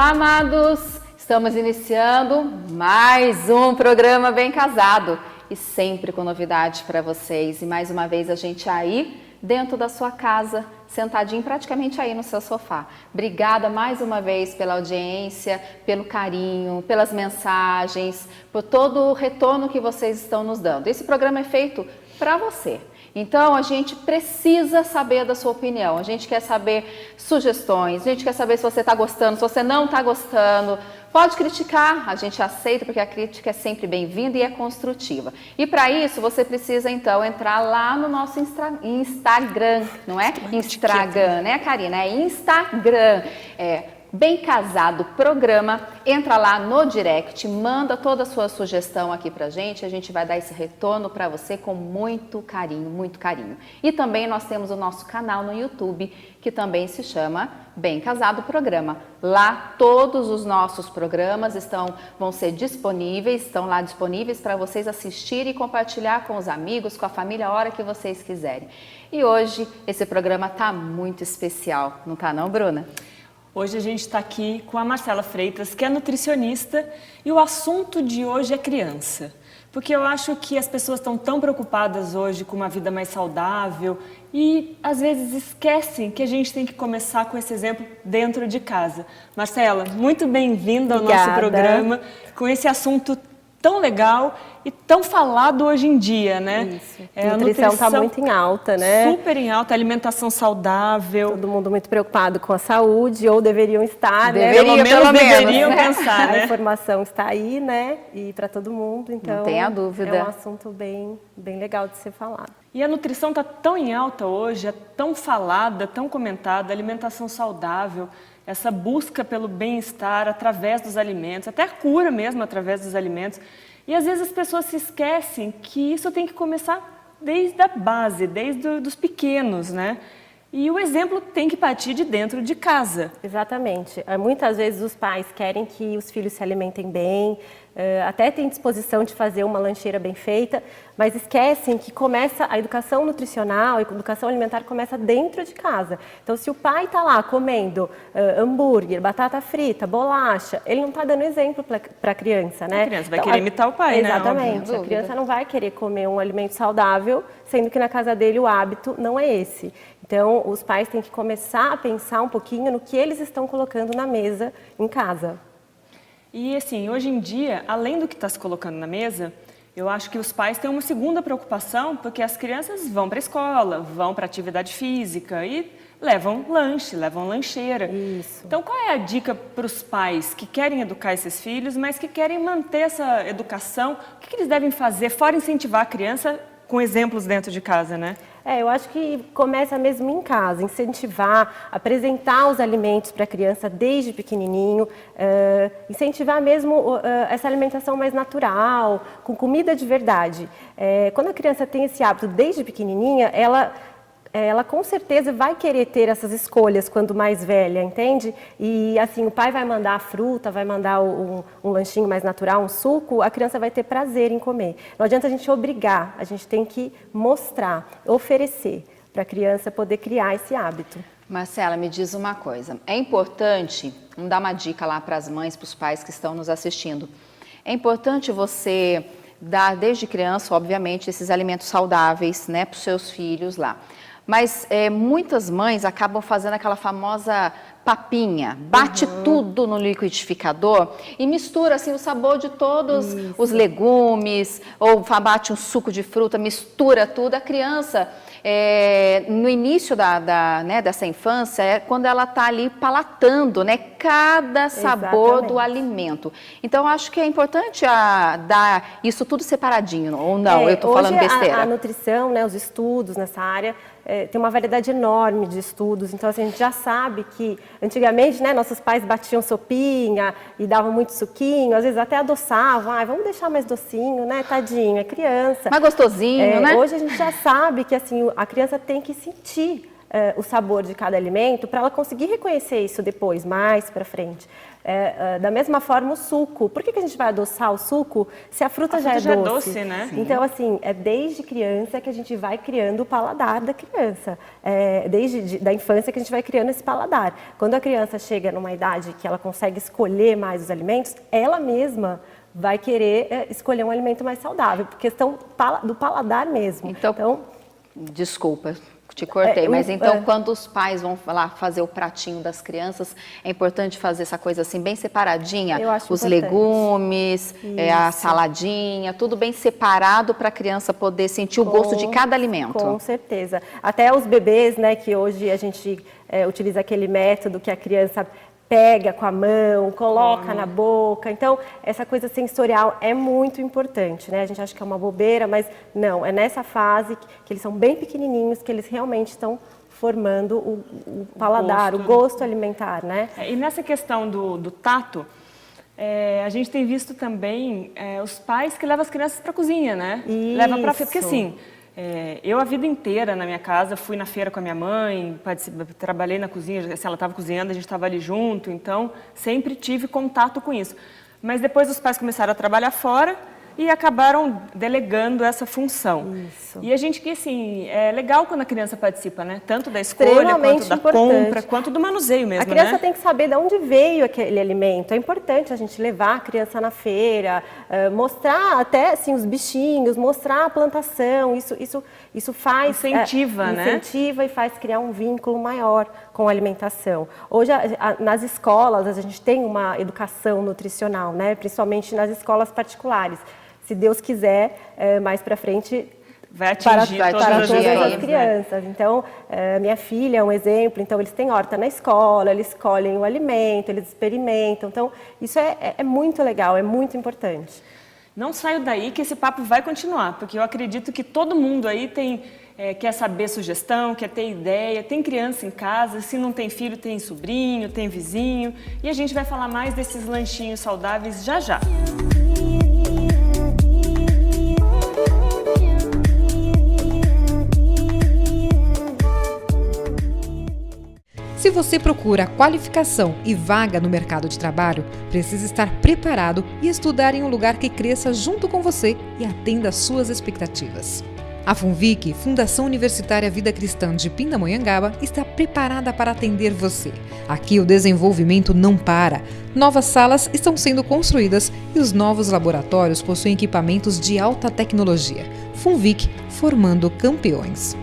Olá, amados! Estamos iniciando mais um programa Bem Casado e sempre com novidade para vocês. E mais uma vez a gente aí dentro da sua casa, sentadinho praticamente aí no seu sofá. Obrigada mais uma vez pela audiência, pelo carinho, pelas mensagens, por todo o retorno que vocês estão nos dando. Esse programa é feito para você. Então, a gente precisa saber da sua opinião, a gente quer saber sugestões, a gente quer saber se você está gostando, se você não está gostando. Pode criticar, a gente aceita, porque a crítica é sempre bem-vinda e é construtiva. E para isso, você precisa, então, entrar lá no nosso Instagram, não é? Instagram, né, Karina? É Instagram. Bem Casado Programa, entra lá no direct, manda toda a sua sugestão aqui pra gente, a gente vai dar esse retorno para você com muito carinho, muito carinho. E também nós temos o nosso canal no YouTube, que também se chama Bem Casado Programa. Lá todos os nossos programas vão ser disponíveis, estão lá disponíveis para vocês assistirem e compartilhar com os amigos, com a família, a hora que vocês quiserem. E hoje esse programa tá muito especial, não tá não, Bruna? Hoje a gente está aqui com a Marcela Freitas, que é nutricionista, e o assunto de hoje é criança. Porque eu acho que as pessoas estão tão preocupadas hoje com uma vida mais saudável e às vezes esquecem que a gente tem que começar com esse exemplo dentro de casa. Marcela, muito bem-vinda ao nosso programa com esse assunto tão legal e tão falado hoje em dia, né? Isso. A nutrição está muito em alta, né? Super em alta, alimentação saudável. Todo mundo muito preocupado com a saúde, ou deveriam estar, né? Pelo menos deveriam pensar, né? A informação está aí, né? E para todo mundo, então... Não tenha dúvida. É um assunto bem legal de ser falado. E a nutrição está tão em alta hoje, é tão falada, tão comentada, alimentação saudável, essa busca pelo bem-estar através dos alimentos, até a cura mesmo através dos alimentos. E às vezes as pessoas se esquecem que isso tem que começar desde a base, desde os pequenos, né? E o exemplo tem que partir de dentro de casa. Exatamente. Muitas vezes os pais querem que os filhos se alimentem bem, até têm disposição de fazer uma lancheira bem feita, mas esquecem que a educação nutricional, a educação alimentar começa dentro de casa. Então, se o pai está lá comendo hambúrguer, batata frita, bolacha, ele não está dando exemplo para a criança, né? A criança vai querer imitar o pai, né? Exatamente. A criança não vai querer comer um alimento saudável, sendo que na casa dele o hábito não é esse. Então, os pais têm que começar a pensar um pouquinho no que eles estão colocando na mesa em casa. E assim, hoje em dia, além do que está se colocando na mesa, eu acho que os pais têm uma segunda preocupação, porque as crianças vão para a escola, vão para atividade física e levam lanche, levam lancheira. Isso. Então, qual é a dica para os pais que querem educar esses filhos, mas que querem manter essa educação? O que eles devem fazer, fora incentivar a criança com exemplos dentro de casa, né? Eu acho que começa mesmo em casa, incentivar, apresentar os alimentos para a criança desde pequenininho, incentivar mesmo essa alimentação mais natural, com comida de verdade. Quando a criança tem esse hábito desde pequenininha, ela com certeza vai querer ter essas escolhas quando mais velha, entende? E assim, o pai vai mandar a fruta, vai mandar um lanchinho mais natural, um suco, a criança vai ter prazer em comer. Não adianta a gente obrigar, a gente tem que mostrar, oferecer para a criança poder criar esse hábito. Marcela, me diz uma coisa, é importante, vamos dar uma dica lá para as mães, para os pais que estão nos assistindo, é importante você dar desde criança, obviamente, esses alimentos saudáveis, né, para os seus filhos lá. Mas muitas mães acabam fazendo aquela famosa papinha, bate tudo no liquidificador e mistura assim o sabor de todos os legumes, ou bate um suco de fruta, mistura tudo. A criança, no início dessa infância, é quando ela está ali palatando, né, cada sabor do alimento. Então, acho que é importante dar isso tudo separadinho, ou não? Eu estou falando besteira. A nutrição, né, os estudos nessa área, tem uma variedade enorme de estudos, então assim, a gente já sabe que antigamente, né, nossos pais batiam sopinha e davam muito suquinho, às vezes até adoçavam, vamos deixar mais docinho, né, tadinho, é criança. Mais gostosinho, né? Hoje a gente já sabe que assim, a criança tem que sentir o sabor de cada alimento para ela conseguir reconhecer isso depois, mais para frente. Da mesma forma o suco. Por que a gente vai adoçar o suco se a fruta já é doce? Né? Então, assim, é desde criança que a gente vai criando o paladar da criança. Desde da infância que a gente vai criando esse paladar. Quando a criança chega numa idade que ela consegue escolher mais os alimentos, ela mesma vai querer escolher um alimento mais saudável, por questão do paladar mesmo. Então desculpa, te cortei, mas então quando os pais vão lá fazer o pratinho das crianças, é importante fazer essa coisa assim bem separadinha? Eu acho os importante. Legumes, a saladinha, tudo bem separado para a criança poder sentir o gosto de cada alimento. Com certeza. Até os bebês, né, que hoje a gente utiliza aquele método que a criança pega com a mão, coloca na boca. Então, essa coisa sensorial é muito importante, né? A gente acha que é uma bobeira, mas não, é nessa fase que eles são bem pequenininhos que eles realmente estão formando o paladar, o gosto alimentar, né? E nessa questão do tato, a gente tem visto também os pais que levam as crianças para a cozinha, né? Leva para porque assim, eu a vida inteira na minha casa fui na feira com a minha mãe, trabalhei na cozinha, se ela estava cozinhando a gente estava ali junto, então sempre tive contato com isso. Mas depois os pais começaram a trabalhar fora e acabaram delegando essa função. Isso. E a gente que assim, é legal quando a criança participa, né? Tanto da escolha, quanto da compra, quanto do manuseio mesmo, A criança né? tem que saber de onde veio aquele alimento. É importante a gente levar a criança na feira, mostrar até assim, os bichinhos, mostrar a plantação. Isso faz... Incentiva, né? Incentiva e faz criar um vínculo maior com a alimentação. Hoje, nas escolas, a gente tem uma educação nutricional, né? Principalmente nas escolas particulares. Se Deus quiser, mais para frente, vai atingir para todas as crianças. Né? Então, minha filha é um exemplo. Então, eles têm horta na escola, eles escolhem o alimento, eles experimentam. Então, isso é muito legal, é muito importante. Não saio daí que esse papo vai continuar, porque eu acredito que todo mundo aí quer saber sugestão, quer ter ideia, tem criança em casa, se não tem filho, tem sobrinho, tem vizinho. E a gente vai falar mais desses lanchinhos saudáveis já já. Se você procura qualificação e vaga no mercado de trabalho, precisa estar preparado e estudar em um lugar que cresça junto com você e atenda às suas expectativas. A FUNVIC, Fundação Universitária Vida Cristã de Pindamonhangaba, está preparada para atender você. Aqui o desenvolvimento não para. Novas salas estão sendo construídas e os novos laboratórios possuem equipamentos de alta tecnologia. FUNVIC, formando campeões.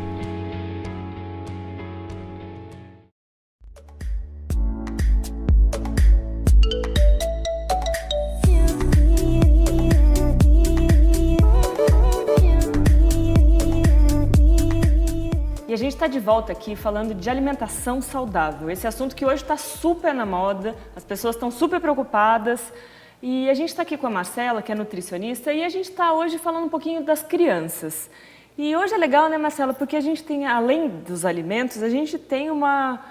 A gente está de volta aqui falando de alimentação saudável, esse assunto que hoje está super na moda, as pessoas estão super preocupadas e a gente está aqui com a Marcela, que é nutricionista, e a gente está hoje falando um pouquinho das crianças. E hoje é legal, né, Marcela, porque a gente tem, além dos alimentos, a gente tem uma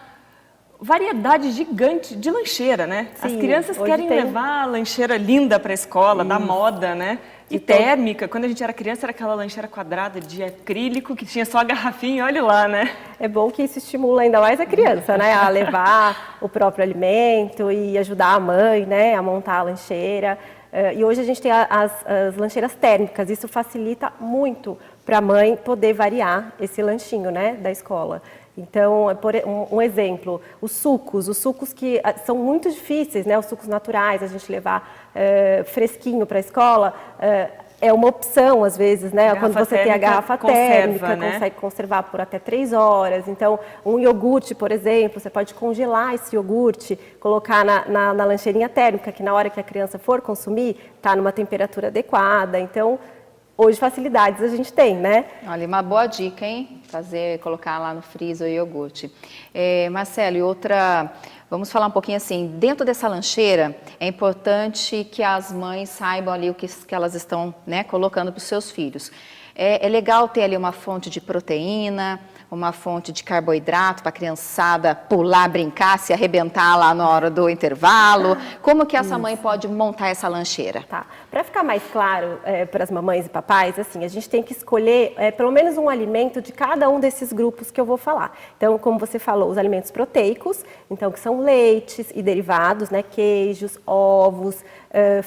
variedade gigante de lancheira, né? Sim, as crianças querem levar a lancheira linda para a escola, da moda, né? E térmica. Quando a gente era criança, era aquela lancheira quadrada de acrílico que tinha só a garrafinha, olha lá, né? É bom que isso estimula ainda mais a criança, né? A levar o próprio alimento e ajudar a mãe, né? A montar a lancheira. E hoje a gente tem as lancheiras térmicas. Isso facilita muito para a mãe poder variar esse lanchinho, né? Da escola. Então, por um exemplo, os sucos que são muito difíceis, né? Os sucos naturais, a gente levar fresquinho para a escola, é uma opção às vezes, né? Quando você tem a garrafa térmica, né? Consegue conservar por até 3 horas. Então, um iogurte, por exemplo, você pode congelar esse iogurte, colocar na lancheirinha térmica, que na hora que a criança for consumir, está numa temperatura adequada. Então, hoje facilidades a gente tem, né? Olha, uma boa dica, hein? Colocar lá no freezer o iogurte. Marcelo, e outra, vamos falar um pouquinho assim, dentro dessa lancheira, é importante que as mães saibam ali o que elas estão, né, colocando para os seus filhos. É legal ter ali uma fonte de proteína, uma fonte de carboidrato para a criançada pular, brincar, se arrebentar lá na hora do intervalo. Como que essa mãe pode montar essa lancheira? Tá. Para ficar mais claro para as mamães e papais, assim, a gente tem que escolher pelo menos um alimento de cada um desses grupos que eu vou falar. Então, como você falou, os alimentos proteicos, então que são leites e derivados, né, queijos, ovos,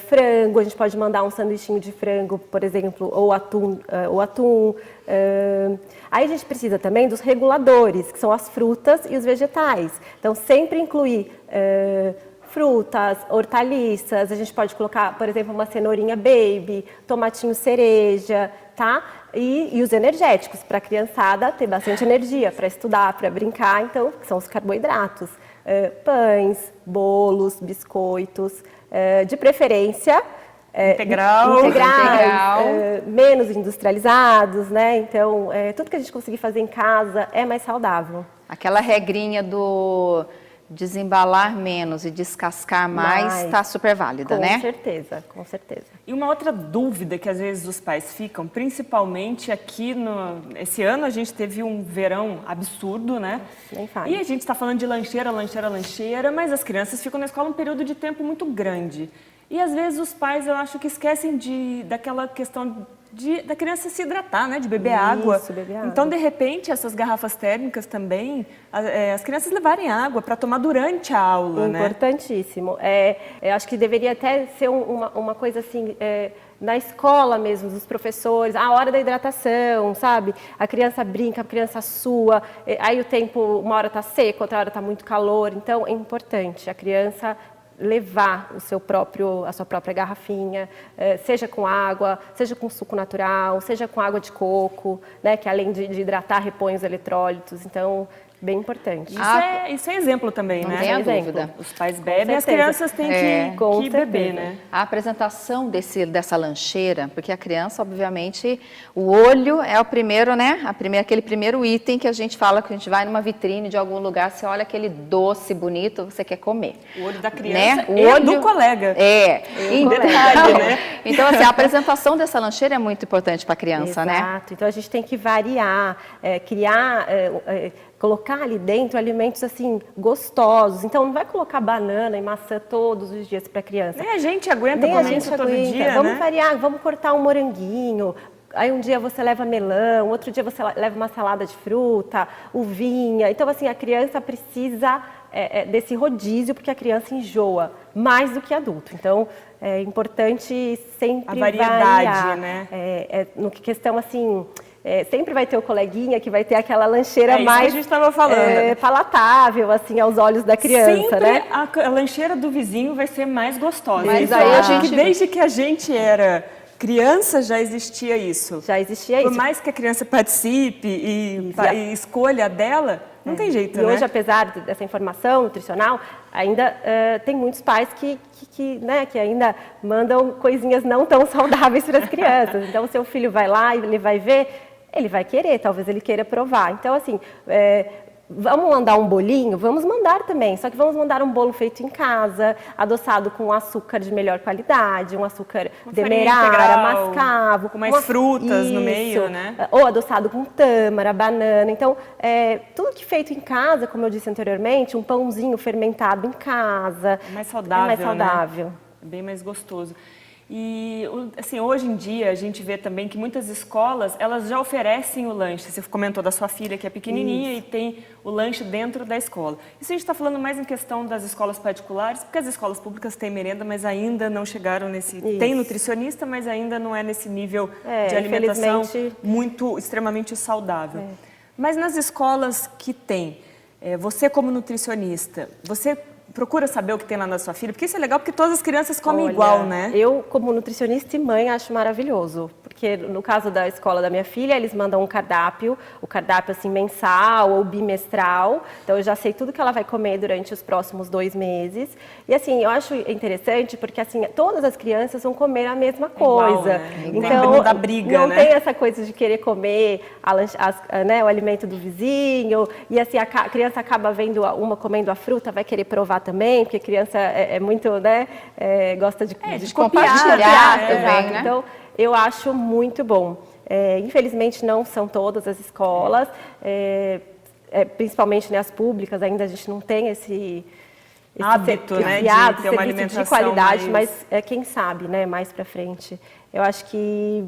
frango. A gente pode mandar um sanduichinho de frango, por exemplo, ou atum. Aí a gente precisa também dos reguladores, que são as frutas e os vegetais. Então, sempre incluir frutas, hortaliças, a gente pode colocar, por exemplo, uma cenourinha baby, tomatinho cereja, tá? E os energéticos, para a criançada ter bastante energia, para estudar, para brincar, então, que são os carboidratos. Pães, bolos, biscoitos, de preferência... Integrais, menos industrializados, né? Então, tudo que a gente conseguir fazer em casa é mais saudável. Aquela regrinha do desembalar menos e descascar mais está super válida, né? Com certeza, com certeza. E uma outra dúvida que às vezes os pais ficam, principalmente aqui esse ano a gente teve um verão absurdo, né? Nem fale. E a gente está falando de lancheira, mas as crianças ficam na escola um período de tempo muito grande. E às vezes os pais, eu acho que esquecem daquela questão da criança se hidratar, né? De beber água. Beber água. Então, de repente, essas garrafas térmicas também, as crianças levarem água para tomar durante a aula, né? Importantíssimo. Eu acho que deveria até ser uma coisa assim... na escola mesmo, dos professores, a hora da hidratação, sabe? A criança brinca, a criança sua, aí o tempo, uma hora está seco, outra hora está muito calor, então é importante a criança levar a sua própria garrafinha, seja com água, seja com suco natural, seja com água de coco, né? Que além de hidratar, repõe os eletrólitos, então... Bem importante. Isso é exemplo também, não né? Não tenha dúvida. Os pais bebem, as crianças têm que beber, né? A apresentação dessa lancheira, porque a criança, obviamente, o olho é o primeiro, né? Aquele primeiro item que a gente fala, que a gente vai numa vitrine de algum lugar, você olha aquele doce bonito, você quer comer. O olho da criança, né? O olho do colega. Então, assim, a apresentação dessa lancheira é muito importante para a criança, né? Exato. Então, a gente tem que variar, criar... colocar ali dentro alimentos assim gostosos. Então não vai colocar banana e maçã todos os dias para a criança. Nem a gente aguenta comer isso todo dia, Vamos né? variar, vamos cortar um moranguinho. Aí um dia você leva melão, outro dia você leva uma salada de fruta, uvinha. Então assim, a criança precisa desse rodízio porque a criança enjoa mais do que adulto. Então é importante sempre a variedade, variar, né? No que questão assim... sempre vai ter o coleguinha que vai ter aquela lancheira mais que a gente estava falando. Palatável, assim, aos olhos da criança, sempre, né? A lancheira do vizinho vai ser mais gostosa. Mas aí desde que a gente era criança já existia isso. Já existia isso. Por mais que a criança participe e escolha a dela, não tem jeito, né? E hoje, apesar dessa informação nutricional, ainda tem muitos pais que ainda mandam coisinhas não tão saudáveis para as crianças. Então, o seu filho vai lá e ele vai ver, ele vai querer, talvez ele queira provar. Então, assim, vamos mandar um bolinho? Vamos mandar também, só que vamos mandar um bolo feito em casa, adoçado com açúcar de melhor qualidade, um açúcar demerara, mascavo. Com mais frutas no meio, né? Ou adoçado com tâmara, banana. Então, tudo que feito em casa, como eu disse anteriormente, um pãozinho fermentado em casa. É mais saudável, mais saudável. Né? É bem mais gostoso. E, assim, hoje em dia a gente vê também que muitas escolas, elas já oferecem o lanche. Você comentou da sua filha que é pequenininha e tem o lanche dentro da escola. Isso a gente está falando mais em questão das escolas particulares, porque as escolas públicas têm merenda, mas ainda não chegaram nesse... Isso. Tem nutricionista, mas ainda não é nesse nível de alimentação extremamente saudável. Mas nas escolas que tem, você como nutricionista, você... procura saber o que tem lá na sua filha, porque isso é legal, porque todas as crianças comem igual, né? Eu, como nutricionista e mãe, acho maravilhoso, porque no caso da escola da minha filha, eles mandam um cardápio, o cardápio assim mensal ou bimestral, então eu já sei tudo que ela vai comer durante os próximos 2 meses. E assim, eu acho interessante porque assim, todas as crianças vão comer a mesma coisa. Igual, né? Então, não dá briga, não né? tem essa coisa de querer comer o alimento do vizinho, e assim, a criança acaba vendo uma comendo a fruta, vai querer provar também, porque criança é muito, né, gosta de compartilhar também, né? Então, eu acho muito bom. Infelizmente, não são todas as escolas, principalmente, né, as públicas, ainda a gente não tem esse hábito, né, de hábito, ter uma serviço alimentação de qualidade, mais... mas quem sabe, né, mais para frente. Eu acho que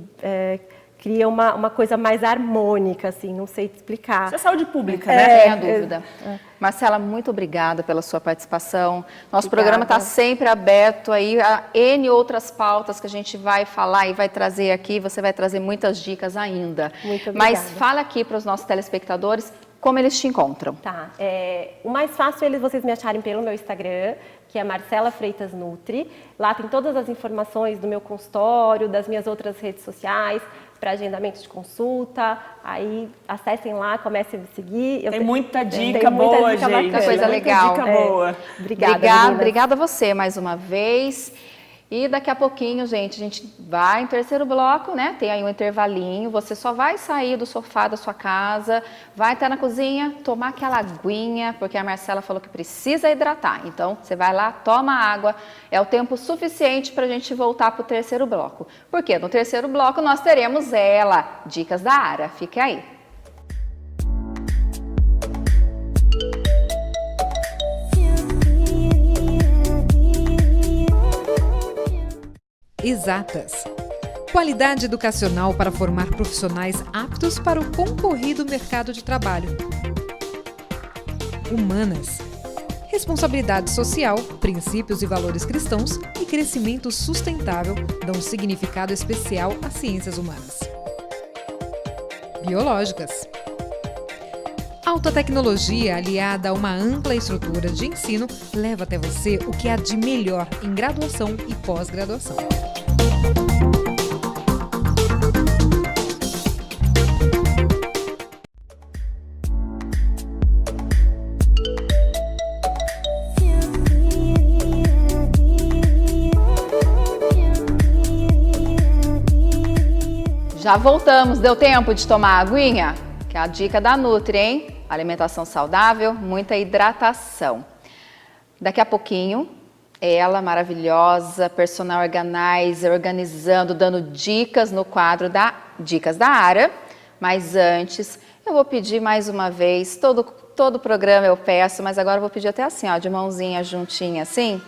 cria uma coisa mais harmônica, assim, não sei explicar. Isso é saúde pública, né? Sem a dúvida. Marcela, muito obrigada pela sua participação. Nosso Obrigada. programa está sempre aberto aí a N outras pautas que a gente vai falar e vai trazer aqui. Você vai trazer muitas dicas ainda. Muito obrigada. Mas fala aqui para os nossos telespectadores como eles te encontram. Tá. O mais fácil é vocês me acharem pelo meu Instagram, que é Marcela Freitas Nutri. Lá tem todas as informações do meu consultório, das minhas outras redes sociais, para agendamento de consulta. Aí acessem lá, comecem a me seguir. Tem muita dica tem muita boa, dica gente. bacana. Coisa legal. Muita dica boa. Obrigada, Obrigada a você mais uma vez. E daqui a pouquinho, gente, a gente vai em terceiro bloco, né? Tem aí um intervalinho. Você só vai sair do sofá da sua casa, vai estar na cozinha, tomar aquela aguinha, porque a Marcela falou que precisa hidratar. Então, você vai lá, toma água. É o tempo suficiente para a gente voltar para o terceiro bloco. Porque no terceiro bloco nós teremos ela, Dicas da Ara. Fique aí. Exatas. Qualidade educacional para formar profissionais aptos para o concorrido mercado de trabalho. Humanas. Responsabilidade social, princípios e valores cristãos e crescimento sustentável dão um significado especial às ciências humanas. Biológicas. Alta tecnologia aliada a uma ampla estrutura de ensino leva até você o que há de melhor em graduação e pós-graduação. Já voltamos, deu tempo de tomar a aguinha? Que é a dica da Nutri, hein? Alimentação saudável, muita hidratação. Daqui a pouquinho, ela maravilhosa, personal organizer, organizando, dando dicas no quadro da Dicas da Ara. Mas antes, eu vou pedir mais uma vez, todo programa eu peço, mas agora eu vou pedir até assim, ó, de mãozinha juntinha assim.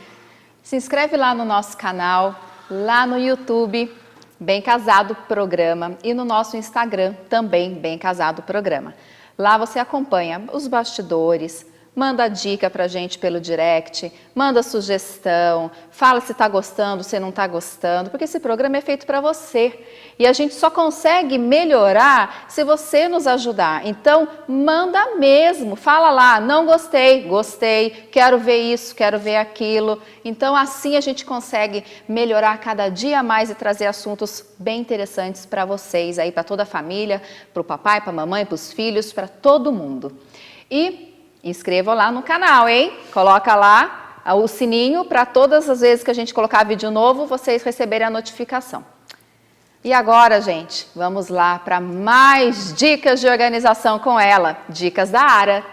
Se inscreve lá no nosso canal, lá no YouTube, Bem Casado Programa, e no nosso Instagram também, Bem Casado Programa. Lá você acompanha os bastidores, manda dica pra gente pelo direct, manda sugestão, fala se tá gostando, se não tá gostando, porque esse programa é feito para você. E a gente só consegue melhorar se você nos ajudar. Então, manda mesmo, fala lá, não gostei, gostei, quero ver isso, quero ver aquilo. Então, assim a gente consegue melhorar cada dia mais e trazer assuntos bem interessantes para vocês, aí para toda a família, para o papai, para a mamãe, para os filhos, para todo mundo. E inscreva lá no canal, hein? Coloca lá o sininho para todas as vezes que a gente colocar vídeo novo, vocês receberem a notificação. E agora, gente, vamos lá para mais dicas de organização com ela. Dicas da Ara.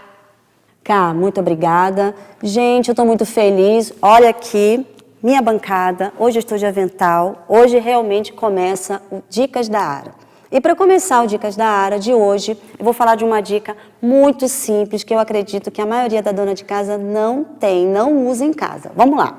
Cá, muito obrigada. Gente, eu estou muito feliz. Olha aqui, minha bancada. Hoje eu estou de avental. Hoje realmente começa o Dicas da Ara. E para começar o Dicas da Ara de hoje, eu vou falar de uma dica muito simples que eu acredito que a maioria da dona de casa não tem, não usa em casa. Vamos lá.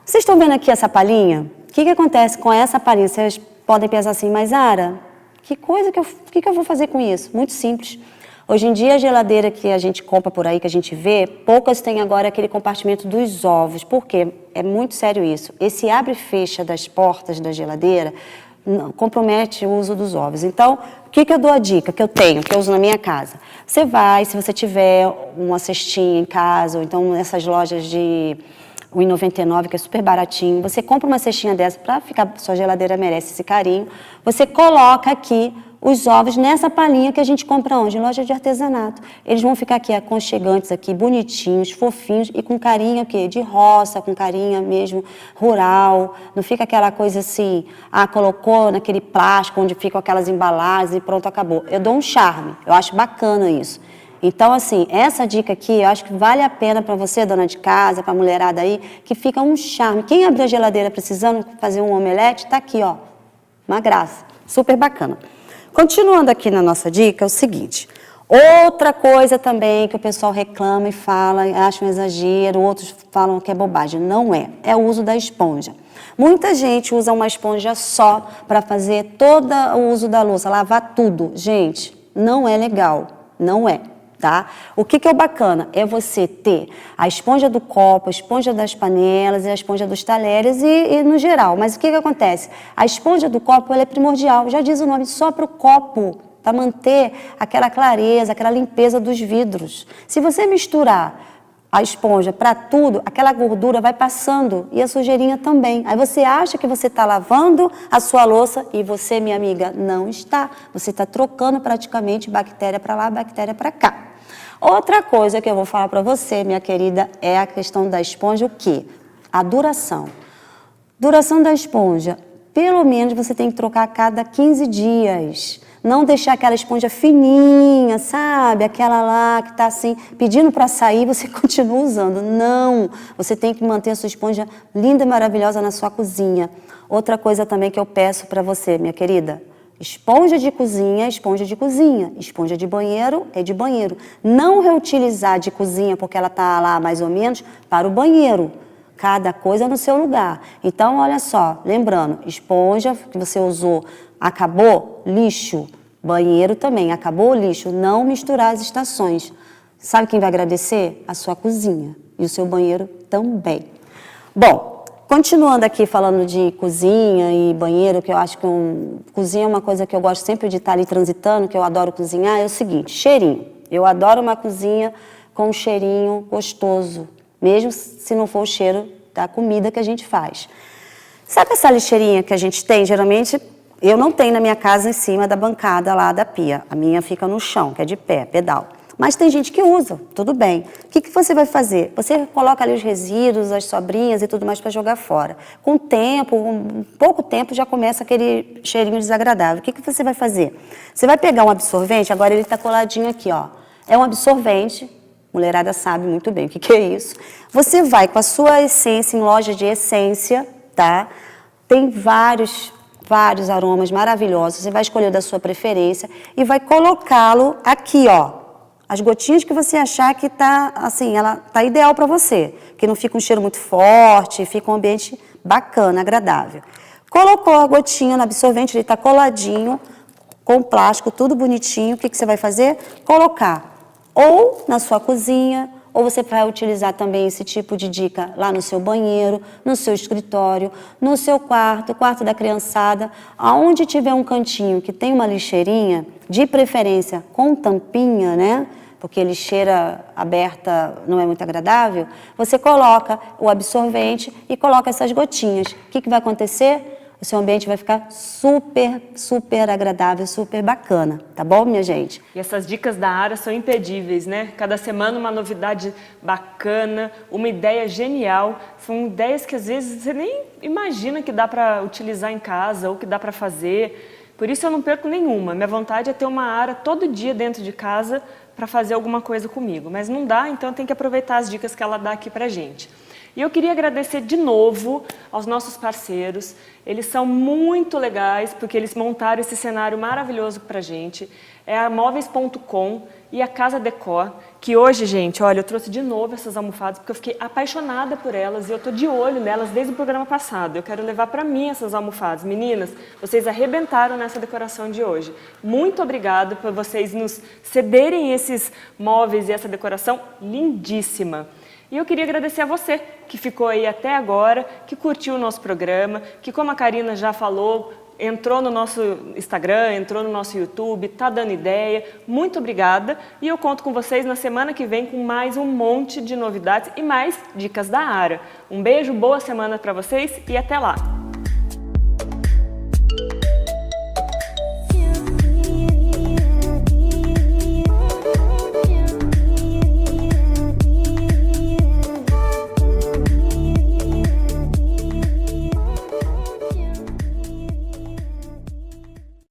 Vocês estão vendo aqui essa palhinha? O que acontece com essa palhinha? Vocês podem pensar assim, mas Ara, que eu vou fazer com isso? Muito simples. Hoje em dia, a geladeira que a gente compra por aí, que a gente vê, poucas têm agora aquele compartimento dos ovos. Por quê? É muito sério isso. Esse abre e fecha das portas da geladeira não, compromete o uso dos ovos. Então, o que eu dou a dica que eu tenho, que eu uso na minha casa? Você vai, se você tiver uma cestinha em casa, ou então nessas lojas de R$1,99, que é super baratinho, você compra uma cestinha dessa para ficar, sua geladeira merece esse carinho, você coloca aqui os ovos nessa palhinha que a gente compra onde? Loja de artesanato. Eles vão ficar aqui aconchegantes, aqui, bonitinhos, fofinhos e com carinha o quê? De roça, com carinha mesmo rural. Não fica aquela coisa assim, colocou naquele plástico onde ficam aquelas embalagens e pronto, acabou. Eu dou um charme, eu acho bacana isso. Então, assim, essa dica aqui, eu acho que vale a pena para você, dona de casa, para a mulherada aí, que fica um charme. Quem abriu a geladeira precisando fazer um omelete, tá aqui, ó, uma graça, super bacana. continuando aqui na nossa dica, é o seguinte. Outra coisa também que o pessoal reclama e fala, acha um exagero, outros falam que é bobagem. Não é. É o uso da esponja. Muita gente usa uma esponja só para fazer todo o uso da louça, lavar tudo. Gente, não é legal. Não é. Tá? O que é o bacana? É você ter a esponja do copo, a esponja das panelas e a esponja dos talheres e no geral. Mas o que acontece? A esponja do copo ela é primordial, já diz o nome, só para o copo, para manter aquela clareza, aquela limpeza dos vidros. Se você misturar a esponja para tudo, aquela gordura vai passando e a sujeirinha também. Aí você acha que você está lavando a sua louça e você, minha amiga, não está. Você está trocando praticamente bactéria para lá, bactéria para cá. Outra coisa que eu vou falar para você, minha querida, é a questão da esponja, o quê? A duração. Duração da esponja, pelo menos você tem que trocar a cada 15 dias. Não deixar aquela esponja fininha, sabe? Aquela lá que está assim, pedindo para sair, você continua usando. Não, você tem que manter a sua esponja linda e maravilhosa na sua cozinha. Outra coisa também que eu peço para você, minha querida, esponja de cozinha é esponja de cozinha, esponja de banheiro é de banheiro. Não reutilizar de cozinha porque ela está lá mais ou menos para o banheiro. Cada coisa no seu lugar. Então, olha só, lembrando, esponja que você usou, acabou, lixo. Banheiro também, acabou o lixo. Não misturar as estações. Sabe quem vai agradecer? A sua cozinha e o seu banheiro também. Bom, continuando aqui falando de cozinha e banheiro, que eu acho que cozinha é uma coisa que eu gosto sempre de estar ali transitando, que eu adoro cozinhar, é o seguinte, cheirinho. Eu adoro uma cozinha com um cheirinho gostoso, mesmo se não for o cheiro da comida que a gente faz. Sabe essa lixeirinha que a gente tem? Geralmente, eu não tenho na minha casa em cima da bancada lá da pia. A minha fica no chão, que é de pé, pedal. Mas tem gente que usa, tudo bem. O que você vai fazer? Você coloca ali os resíduos, as sobrinhas e tudo mais para jogar fora. Com o tempo, pouco tempo, já começa aquele cheirinho desagradável. O que você vai fazer? Você vai pegar um absorvente, agora ele está coladinho aqui, ó. É um absorvente, mulherada sabe muito bem o que é isso. Você vai com a sua essência em loja de essência, tá? Tem vários aromas maravilhosos. Você vai escolher da sua preferência e vai colocá-lo aqui, ó. As gotinhas que você achar que tá, assim, ela tá ideal para você. Que não fica um cheiro muito forte, fica um ambiente bacana, agradável. Colocou a gotinha no absorvente, ele tá coladinho, com plástico, tudo bonitinho. O que você vai fazer? Colocar ou na sua cozinha, ou você vai utilizar também esse tipo de dica lá no seu banheiro, no seu escritório, no seu quarto da criançada, aonde tiver um cantinho que tem uma lixeirinha, de preferência com tampinha, né? Porque lixeira aberta não é muito agradável, você coloca o absorvente e coloca essas gotinhas. O que vai acontecer? O seu ambiente vai ficar super agradável, super bacana, tá bom, minha gente? E essas dicas da Ara são imperdíveis, né? Cada semana uma novidade bacana, uma ideia genial. São ideias que às vezes você nem imagina que dá para utilizar em casa ou que dá para fazer. Por isso eu não perco nenhuma. Minha vontade é ter uma Ara todo dia dentro de casa para fazer alguma coisa comigo. Mas não dá, então eu tenho que aproveitar as dicas que ela dá aqui pra gente. E eu queria agradecer de novo aos nossos parceiros. Eles são muito legais, porque eles montaram esse cenário maravilhoso pra gente. É a Móveis.com e a Casa Decor, que hoje, gente, olha, eu trouxe de novo essas almofadas, porque eu fiquei apaixonada por elas e eu tô de olho nelas desde o programa passado. Eu quero levar pra mim essas almofadas. Meninas, vocês arrebentaram nessa decoração de hoje. Muito obrigada por vocês nos cederem esses móveis e essa decoração lindíssima. E eu queria agradecer a você que ficou aí até agora, que curtiu o nosso programa, que, como a Karina já falou, entrou no nosso Instagram, entrou no nosso YouTube, tá dando ideia. Muito obrigada. E eu conto com vocês na semana que vem com mais um monte de novidades e mais dicas da Ara. Um beijo, boa semana para vocês e até lá!